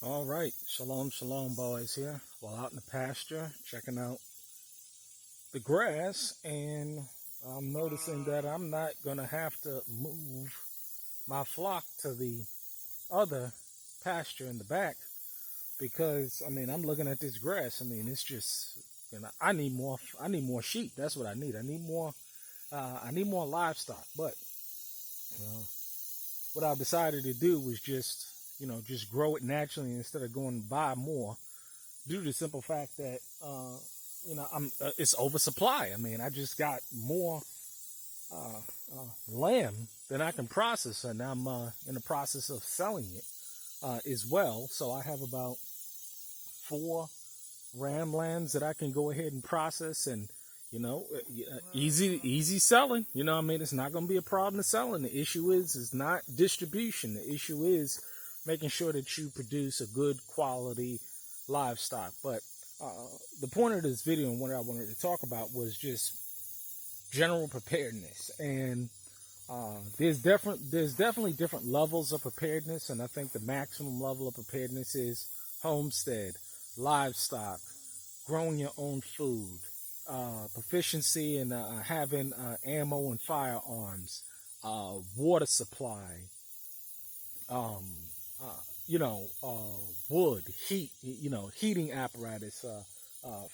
All right, shalom, shalom, boys. Here, well, out in the pasture, checking out the grass, and I'm noticing that I'm not gonna have to move my flock to the other pasture in the back because I'm looking at this grass. It's just I need more. I need more sheep. That's what I need. I need more. I need more livestock. But uh, what I've decided to do was just grow it naturally instead of going to buy more due to the simple fact that I'm it's oversupply. I just got more lamb than I can process, and I'm in the process of selling it as well. So I have about 4 ram lambs that I can go ahead and process, and easy selling. It's not going to be a problem to selling. The issue is not distribution. The issue is making sure that you produce a good quality livestock. But the point of this video and what I wanted to talk about was just general preparedness. And there's definitely different levels of preparedness, and I think the maximum level of preparedness is homestead, livestock, growing your own food, proficiency in having ammo and firearms, water supply, um, wood, heating apparatus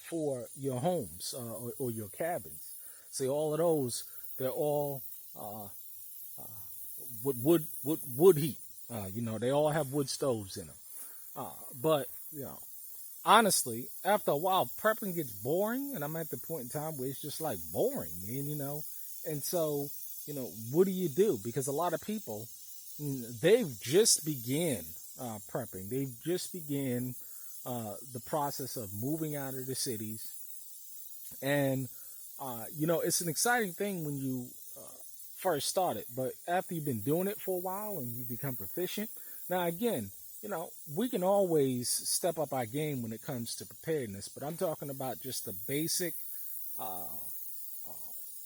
for your homes or your cabins. See, all of those, they're all wood heat. They all have wood stoves in them. But honestly, after a while, prepping gets boring, and I'm at the point in time where it's just like boring, man. And so, what do you do? Because a lot of people, they've just began prepping. They've just began the process of moving out of the cities, and it's an exciting thing when you first start it, but after you've been doing it for a while and you become proficient. Now, again, we can always step up our game when it comes to preparedness, but I'm talking about just the basic uh,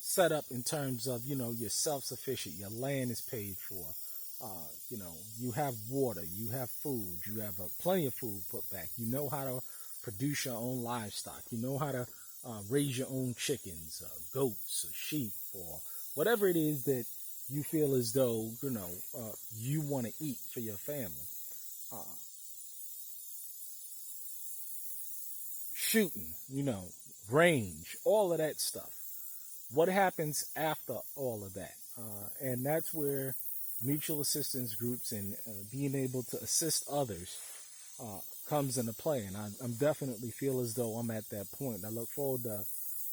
setup in terms of, you're self-sufficient, your land is paid for, you have water, you have food, you have plenty of food put back, you know how to produce your own livestock, you know how to raise your own chickens, goats, or sheep, or whatever it is that you feel as though, you want to eat for your family. Uh, Shooting, range, all of that stuff. What happens after all of that? And that's where mutual assistance groups and being able to assist others comes into play. And I'm definitely feel as though I'm at that point. I look forward to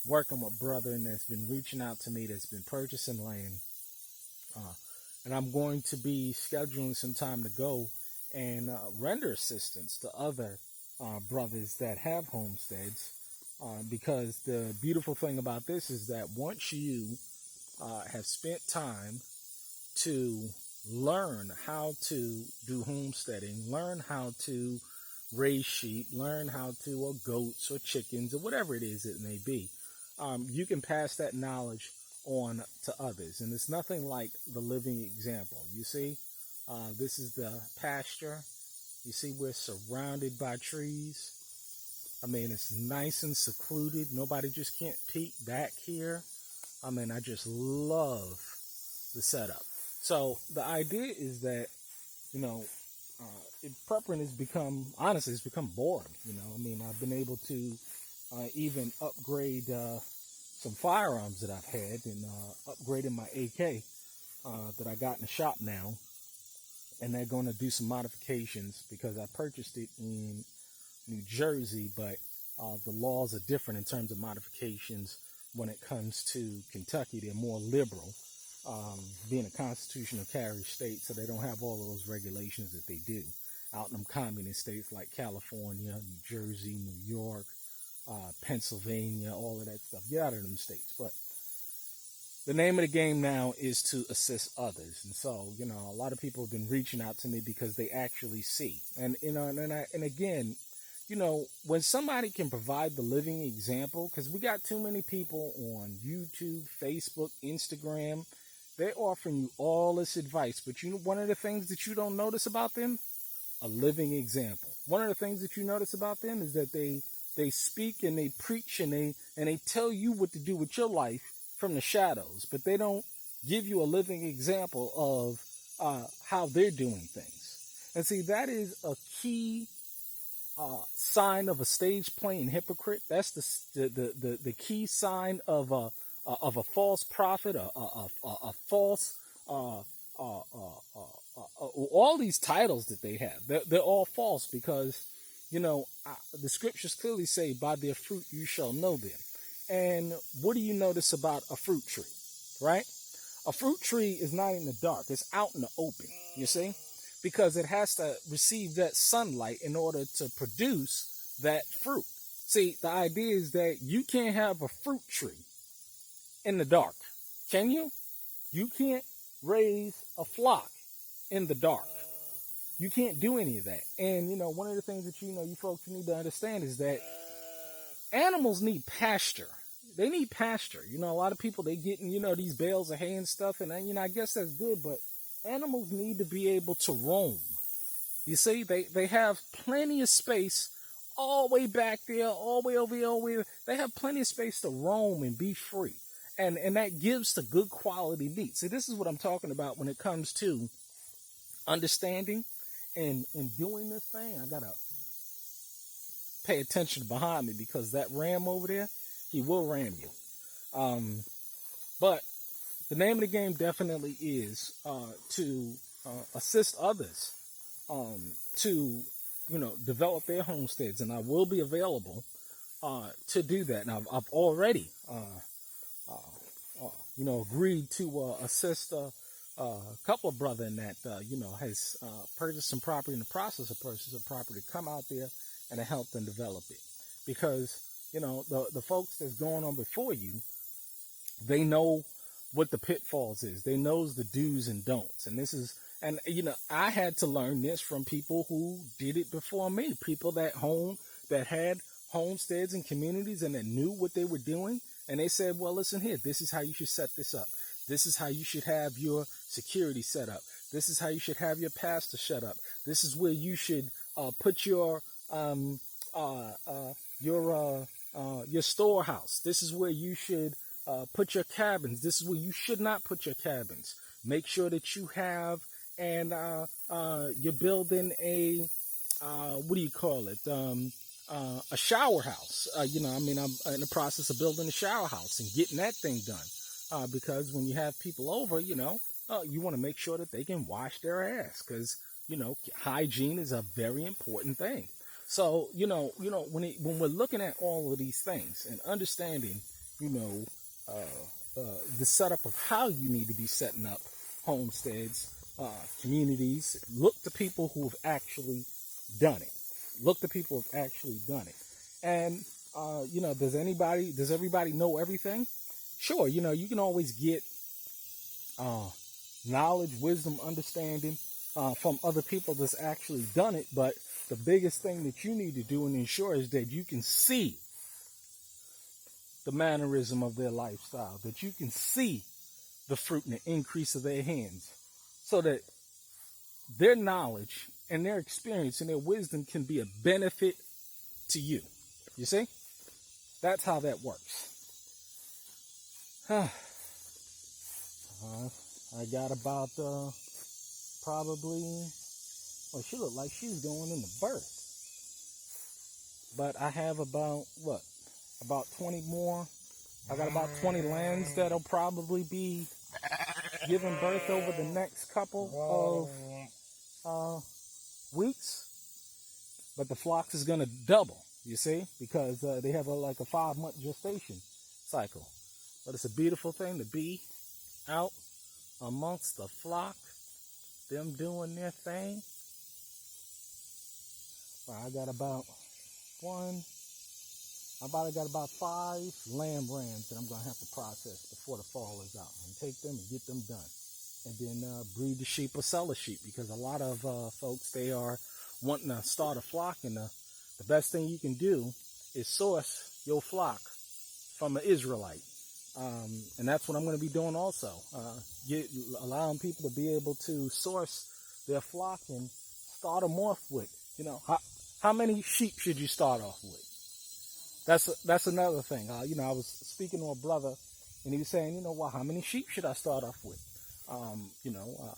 working with brethren that's been reaching out to me, that's been purchasing land. And I'm going to be scheduling some time to go and render assistance to other brothers that have homesteads. Because the beautiful thing about this is that once you have spent time to learn how to do homesteading, learn how to raise sheep, learn how to, or goats or chickens or whatever it is it may be, you can pass that knowledge on to others. And it's nothing like the living example. You see, this is the pasture. You see, we're surrounded by trees. It's nice and secluded. Nobody just can't peek back here. I just love the setup. So the idea is that, prepping has become, honestly, it's become boring. I've been able to even upgrade some firearms that I've had, and upgrading my AK that I got in the shop now. And they're going to do some modifications because I purchased it in New Jersey, but the laws are different in terms of modifications when it comes to Kentucky. They're more liberal, being a constitutional carry state, so they don't have all of those regulations that they do out in them communist states like California, New Jersey, New York, Pennsylvania, all of that stuff. Get out of them states. But the name of the game now is to assist others. And so, a lot of people have been reaching out to me because they actually see. And, and again, when somebody can provide the living example, because we got too many people on YouTube, Facebook, Instagram, they're offering you all this advice. But one of the things that you don't notice about them, a living example. One of the things that you notice about them is that they speak and they preach and they tell you what to do with your life from the shadows, but they don't give you a living example of how they're doing things. And see, that is a key sign of a stage playing hypocrite. That's the key sign of a false prophet, a false all these titles that they have. They're all false because the scriptures clearly say, "By their fruit you shall know them." And what do you notice about a fruit tree, right? A fruit tree is not in the dark; it's out in the open. You see. Because it has to receive that sunlight in order to produce that fruit. See, the idea is that you can't have a fruit tree in the dark. Can you? You can't raise a flock in the dark. You can't do any of that. And, one of the things that, you folks need to understand is that animals need pasture. They need pasture. A lot of people, they get in, these bales of hay and stuff. And, I guess that's good, but animals need to be able to roam. You see, they have plenty of space all the way back there, all the way over here, all the way. They have plenty of space to roam and be free. And that gives the good quality meat. See, this is what I'm talking about when it comes to understanding and doing this thing. I got to pay attention behind me because that ram over there, he will ram you. But the name of the game definitely is to assist others to, develop their homesteads, and I will be available to do that. Now, I've already, agreed to assist a couple of brethren that, has purchased some property, in the process of purchasing property, to come out there and to help them develop it. Because, the folks that's going on before you, they know what the pitfalls is. They knows the do's and don'ts. And I had to learn this from people who did it before me. People that had homesteads and communities and that knew what they were doing. And they said, well, listen here, this is how you should set this up. This is how you should have your security set up. This is how you should have your pastor set up. This is where you should put your storehouse. This is where you should put your cabins. This is where you should not put your cabins. Make sure that you have, and you're building a, a shower house. I'm in the process of building a shower house and getting that thing done. Because when you have people over, you want to make sure that they can wash their ass because, hygiene is a very important thing. So, when we're looking at all of these things and understanding, the setup of how you need to be setting up homesteads, communities, look to people who have actually done it. And, does everybody know everything? Sure. You can always get, knowledge, wisdom, understanding, from other people that's actually done it. But the biggest thing that you need to do and ensure is that you can see the mannerism of their lifestyle, that you can see the fruit and the increase of their hands, so that their knowledge and their experience and their wisdom can be a benefit to you. You see? That's how that works. I got about probably, she looked like she was going into birth. But I have about 20 more. I got about 20 lambs that'll probably be giving birth over the next couple of weeks. But the flocks is going to double, you see, because they have a 5-month gestation cycle. But it's a beautiful thing to be out amongst the flock, them doing their thing. I got about 5 lamb rams that I'm going to have to process before the fall is out, and take them and get them done. And then breed the sheep or sell the sheep, because a lot of folks, they are wanting to start a flock, and the best thing you can do is source your flock from an Israelite. And that's what I'm going to be doing also, allowing people to be able to source their flock and start them off with? You know, how many sheep should you start off with? That's another thing. You know, I was speaking to a brother, and he was saying, you know, well, how many sheep should I start off with? You know,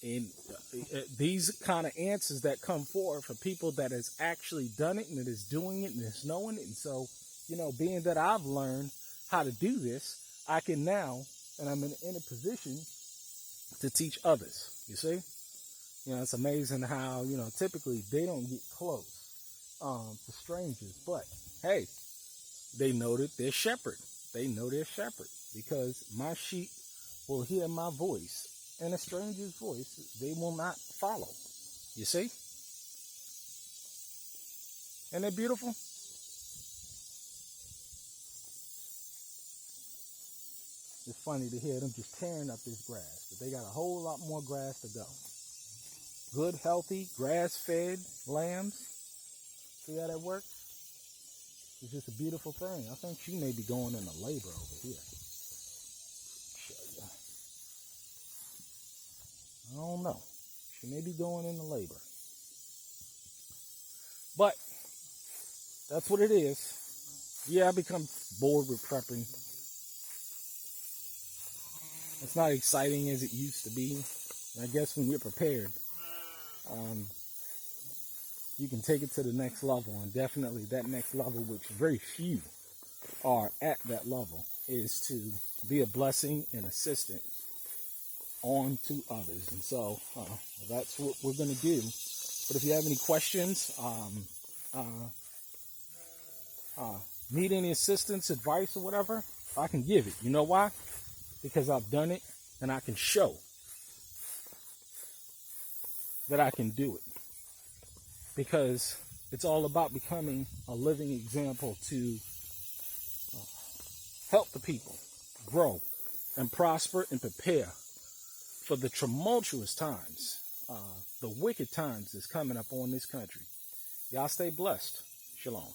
and these kind of answers that come forward for people that has actually done it and that is doing it and is knowing it. And so, you know, being that I've learned how to do this, I can now, and I'm in a position to teach others. You see? You know, it's amazing how, you know, typically they don't get close to strangers. But, hey, they know that they're shepherd. They know they're shepherd because my sheep will hear my voice, and a stranger's voice they will not follow. You see? Isn't it beautiful? It's funny to hear them just tearing up this grass, but they got a whole lot more grass to go. Good, healthy, grass-fed lambs. See how that works? It's just a beautiful thing. I think she may be going into labor over here. Show you. I don't know. She may be going into labor. But that's what it is. Yeah, I become bored with prepping. It's not exciting as it used to be. I guess when you're prepared, you can take it to the next level, and definitely that next level, which very few are at that level, is to be a blessing and assistant on to others. And so that's what we're going to do. But if you have any questions, need any assistance, advice, or whatever, I can give it. You know why? Because I've done it, and I can show that I can do it. Because it's all about becoming a living example to help the people grow and prosper and prepare for the tumultuous times, the wicked times that's coming up on this country. Y'all stay blessed. Shalom.